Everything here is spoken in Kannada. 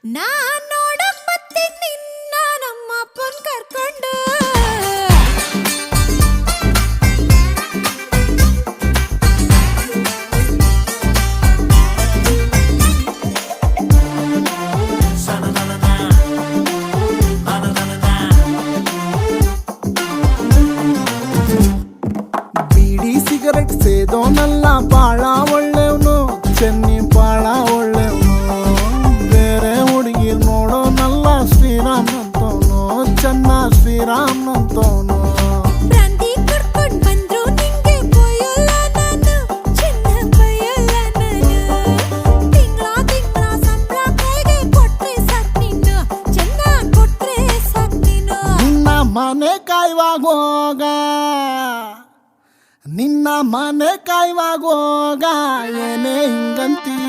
ನಾನ್ ನೋಡಕ್ ಬರ್ತೀನಿ ನಿನ್ನ ನಮ್ಮಪ್ಪನ್ ಕರ್ಕೊಂಡು. ಬೀಡಿ ಸಿಗರೆಟ್ ಸೇದೋನಲ್ಲ ಬಾಳ ಒಳ್ಳೆವ್ನು, ಚೆನ್ನಿ ಬಾಳ ಒಳ್ಳೆವ್ನು. ಬೇರೆ ಹುಡುಗಿರ್ ನೋಡೋನಲ್ಲ ಶ್ರೀರಾಮ್ನಂತವನು, ಚೆನ್ನ ಶ್ರೀರಾಮ್ನಂತವನು. ಪ್ರಾಂತಿ ಕರ್ಕೊಂಡ್ ಬಂದ್ರು ನಿಂಗೆ ಬೈಯಲ್ಲ ನಾನು, ಚೆನ್ನಾಗ್ ಬೈಯಲ್ಲ ನಾನು. ತಿಂಗ್ಳ ಸಂಬ್ಳ ಕೈಗೆ ಕೊಟ್ರೆ ಸಾಕ್ ನೀನು, ಚೆನ್ನಾಗ್ ಕೊಟ್ರೆ ಸಾಕ್ ನೀನು. ನಿನ್ನ ಮನೆ ಕಾಯುವಾಗೋಗ, ನಿನ್ನ ಮನೆ ಕಾಯುವಾಗೋಗ ಏನೇ ಹಿಂಗಂತೀಯ.